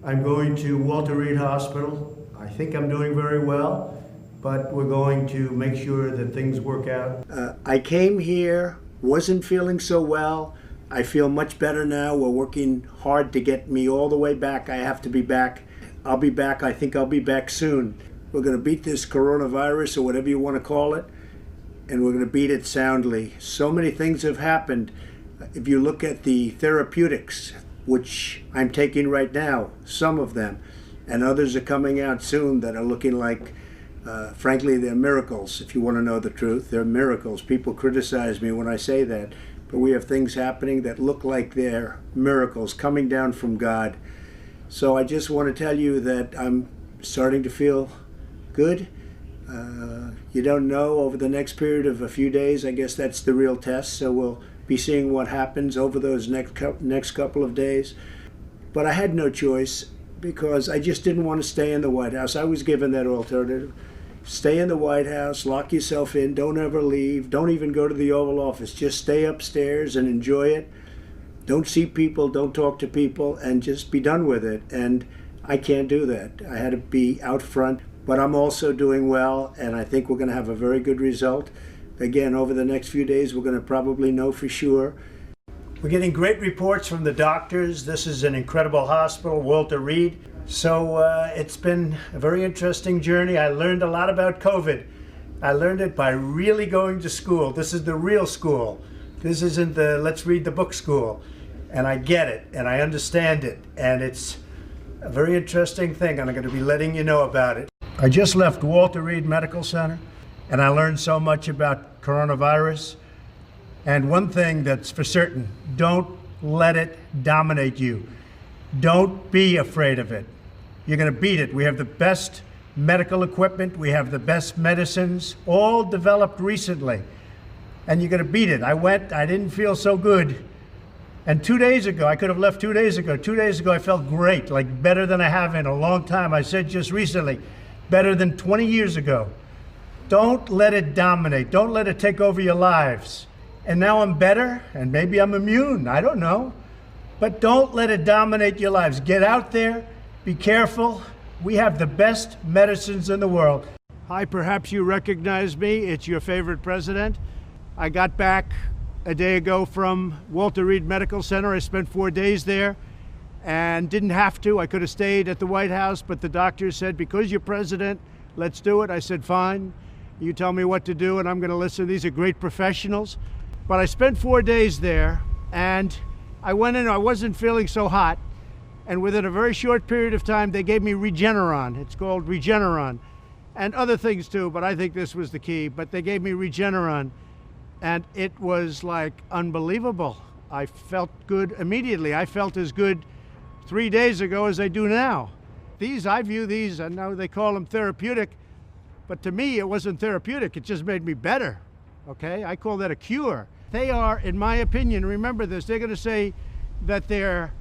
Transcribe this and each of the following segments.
I'm going to Walter Reed Hospital. I think I'm doing very well, but we're going to make sure that things work out. I came here, wasn't feeling so well. I feel much better now. We're working hard to get me all the way back. I have to be back. I'll be back. I think I'll be back soon. We're going to beat this coronavirus or whatever you want to call it, and we're going to beat it soundly. So many things have happened. If you look at the therapeutics, which I'm taking right now, some of them, and others are coming out soon that are looking like, frankly, they're miracles. If you want to know the truth, they're miracles. People criticize me when I say that, but we have things happening that look like they're miracles coming down from God. So I just want to tell you that I'm starting to feel good. You don't know over the next period of a few days. I guess that's the real test. So we'll be seeing what happens over those next couple of days. But I had no choice because I just didn't want to stay in the White House. I was given that alternative. Stay in the White House, lock yourself in, don't ever leave, don't even go to the Oval Office. Just stay upstairs and enjoy it. Don't see people, don't talk to people, and just be done with it. And I can't do that. I had to be out front. But I'm also doing well, and I think we're going to have a very good result. Again, over the next few days, we're going to probably know for sure. We're getting great reports from the doctors. This is an incredible hospital, Walter Reed. So it's been a very interesting journey. I learned a lot about COVID. I learned it by really going to school. This is the real school. This isn't the let's read the book school. And I get it, and I understand it. And it's a very interesting thing, and I'm going to be letting you know about it. I just left Walter Reed Medical Center, and I learned so much about coronavirus. And one thing that's for certain, don't let it dominate you. Don't be afraid of it. You're going to beat it. We have the best medical equipment. We have the best medicines, all developed recently. And you're going to beat it. I didn't feel so good. And 2 days ago, I could have left 2 days ago. 2 days ago, I felt great, like better than I have in a long time. I said just recently, better than 20 years ago. Don't let it dominate. Don't let it take over your lives. And now I'm better, and maybe I'm immune. I don't know. But don't let it dominate your lives. Get out there. Be careful. We have the best medicines in the world. Hi, perhaps you recognize me. It's your favorite president. I got back a day ago from Walter Reed Medical Center. I spent 4 days there and didn't have to. I could have stayed at the White House, but the doctors said, because you're president, let's do it. I said, fine. You tell me what to do, and I'm going to listen. These are great professionals. But I spent 4 days there, and I went in, I wasn't feeling so hot. And within a very short period of time, they gave me Regeneron. It's called Regeneron. And other things too, but I think this was the key. But they gave me Regeneron. And it was like unbelievable. I felt good immediately. I felt as good 3 days ago as I do now. I view these, I know they call them therapeutic, but to me it wasn't therapeutic, it just made me better, okay? I call that a cure. They are, in my opinion, remember this, they're gonna say that they're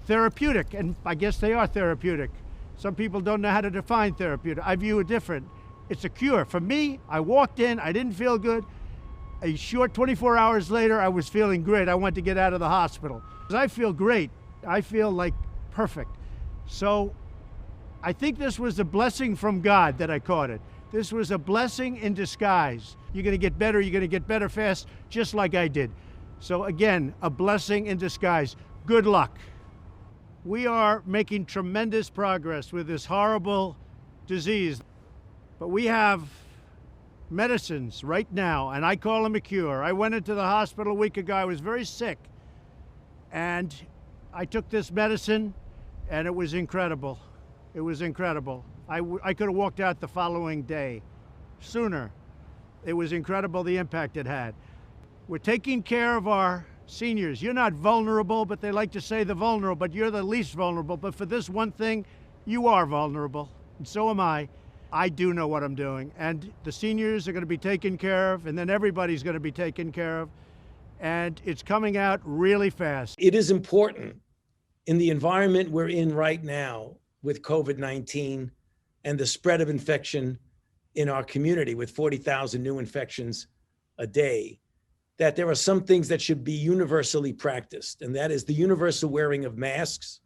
therapeutic, and I guess they are therapeutic. Some people don't know how to define therapeutic. I view it different. It's a cure. For me, I walked in, I didn't feel good. A short 24 hours later, I was feeling great. I wanted to get out of the hospital. I feel great. I feel like perfect. So I think this was a blessing from God that I caught it. This was a blessing in disguise. You're going to get better. You're going to get better fast, just like I did. So again, a blessing in disguise. Good luck. We are making tremendous progress with this horrible disease, but we have medicines right now, and I call them a cure. I went into the hospital a week ago. I was very sick, and I took this medicine, and it was incredible. It was incredible. I could have walked out the following day, sooner. It was incredible the impact it had. We're taking care of our seniors. You're not vulnerable, but they like to say the vulnerable, but you're the least vulnerable. But for this one thing, you are vulnerable, and so am I. I do know what I'm doing, and the seniors are going to be taken care of, and then everybody's going to be taken care of, and it's coming out really fast. It is important in the environment we're in right now with COVID-19 and the spread of infection in our community with 40,000 new infections a day, that there are some things that should be universally practiced, and that is the universal wearing of masks,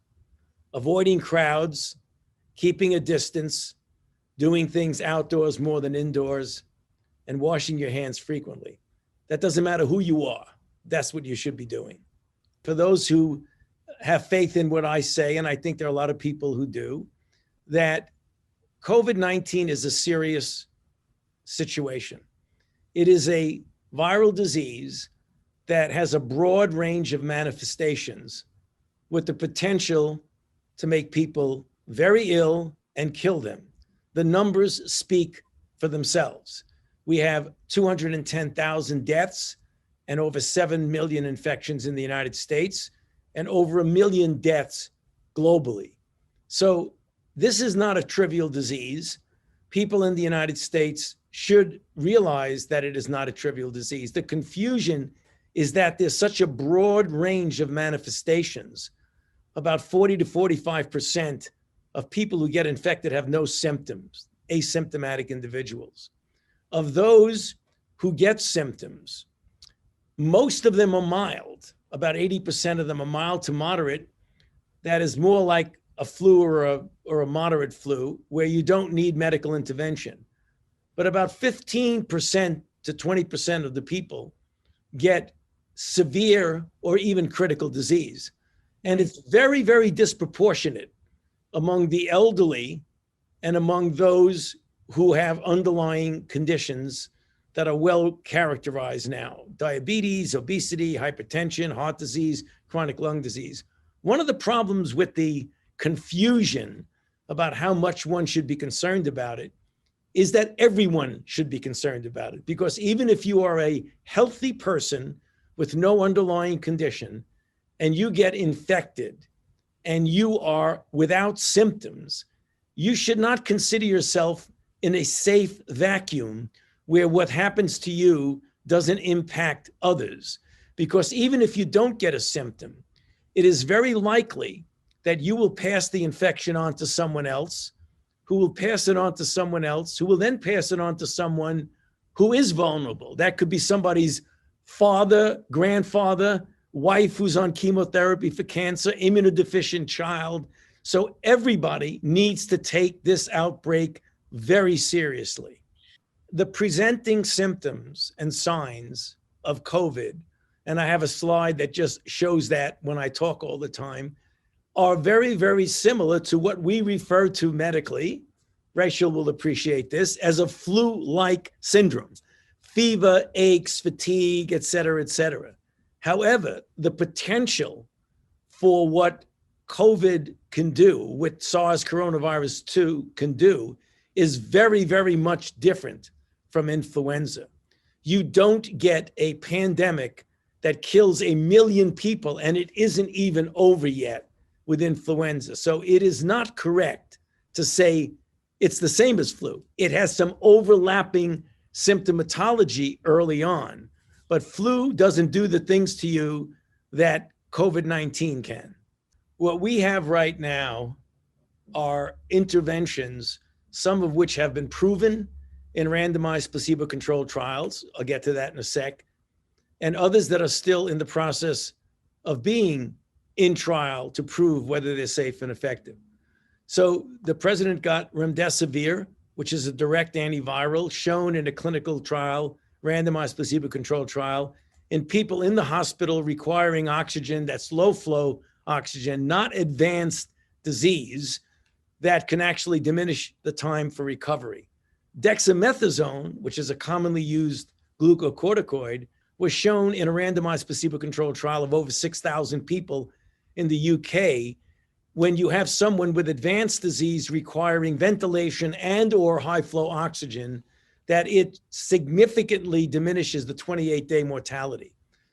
avoiding crowds, keeping a distance, doing things outdoors more than indoors, and washing your hands frequently. That doesn't matter who you are. That's what you should be doing. For those who have faith in what I say, and I think there are a lot of people who do, that COVID-19 is a serious situation. It is a viral disease that has a broad range of manifestations with the potential to make people very ill and kill them. The numbers speak for themselves. We have 210,000 deaths and over 7 million infections in the United States and over 1 million deaths globally. So this is not a trivial disease. People in the United States should realize that it is not a trivial disease. The confusion is that there's such a broad range of manifestations. About 40 to 45% of people who get infected have no symptoms, asymptomatic individuals. Of those who get symptoms, most of them are mild. About 80% of them are mild to moderate. That is more like a flu or a moderate flu where you don't need medical intervention. But about 15% to 20% of the people get severe or even critical disease. And it's very, very disproportionate among the elderly and among those who have underlying conditions that are well characterized now: diabetes, obesity, hypertension, heart disease, chronic lung disease. One of the problems with the confusion about how much one should be concerned about it is that everyone should be concerned about it, because even if you are a healthy person with no underlying condition and you get infected and you are without symptoms, you should not consider yourself in a safe vacuum where what happens to you doesn't impact others. Because even if you don't get a symptom, it is very likely that you will pass the infection on to someone else, who will pass it on to someone else, who will then pass it on to someone who is vulnerable. That could be somebody's father, grandfather, wife who's on chemotherapy for cancer, immunodeficient child. So everybody needs to take this outbreak very seriously. The presenting symptoms and signs of COVID, and I have a slide that just shows that when I talk all the time, are very, very similar to what we refer to medically, Rachel will appreciate this, as a flu-like syndrome: fever, aches, fatigue, et cetera, et cetera. However, the potential for what COVID can do, what SARS coronavirus 2 can do, is very, very much different from influenza. You don't get a pandemic that kills 1 million people, and it isn't even over yet with influenza. So it is not correct to say it's the same as flu. It has some overlapping symptomatology early on, but flu doesn't do the things to you that COVID-19 can. What we have right now are interventions, some of which have been proven in randomized placebo-controlled trials. I'll get to that in a sec. And others that are still in the process of being in trial to prove whether they're safe and effective. So the president got remdesivir, which is a direct antiviral shown in a clinical trial, randomized placebo-controlled trial, in people in the hospital requiring oxygen that's low flow oxygen, not advanced disease, that can actually diminish the time for recovery. Dexamethasone, which is a commonly used glucocorticoid, was shown in a randomized placebo-controlled trial of over 6,000 people in the UK, when you have someone with advanced disease requiring ventilation and or high flow oxygen, that it significantly diminishes the 28-day mortality.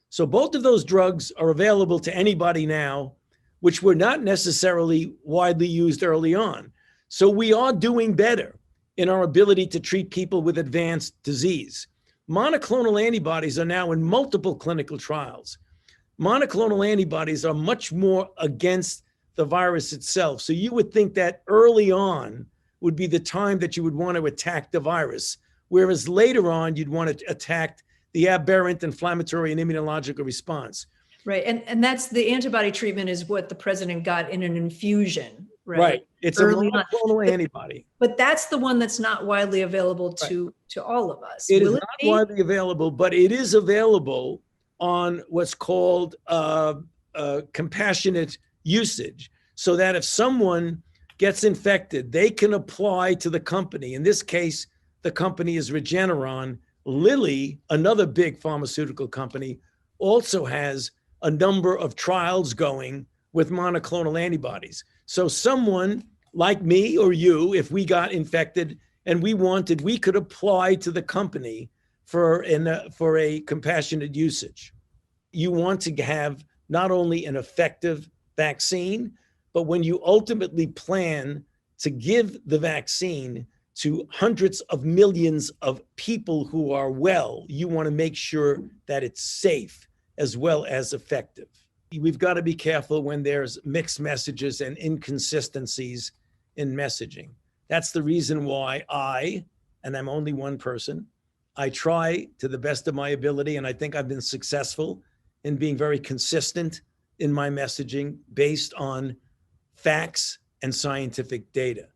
So both of those drugs are available to anybody now, which were not necessarily widely used early on. So we are doing better in our ability to treat people with advanced disease. Monoclonal antibodies are now in multiple clinical trials. Monoclonal antibodies are much more against the virus itself. So you would think that early on would be the time that you would want to attack the virus, whereas later on you'd want to attack the aberrant inflammatory and immunological response. Right. And that's the antibody treatment is what the president got in an infusion, right? Right. It's a Early on. monoclonal antibody. But that's the one that's not widely available to all of us. It is Will not be? widely available, but it is available on what's called compassionate usage, so that if someone gets infected, they can apply to the company. In this case, the company is Regeneron. Lilly, another big pharmaceutical company, also has a number of trials going with monoclonal antibodies. So someone like me or you, if we got infected and we could apply to the company for a compassionate usage. You want to have not only an effective vaccine, but when you ultimately plan to give the vaccine to hundreds of millions of people who are well, you want to make sure that it's safe as well as effective. We've got to be careful when there's mixed messages and inconsistencies in messaging. That's the reason why and I'm only one person, I try to the best of my ability, and I think I've been successful in being very consistent in my messaging based on facts and scientific data.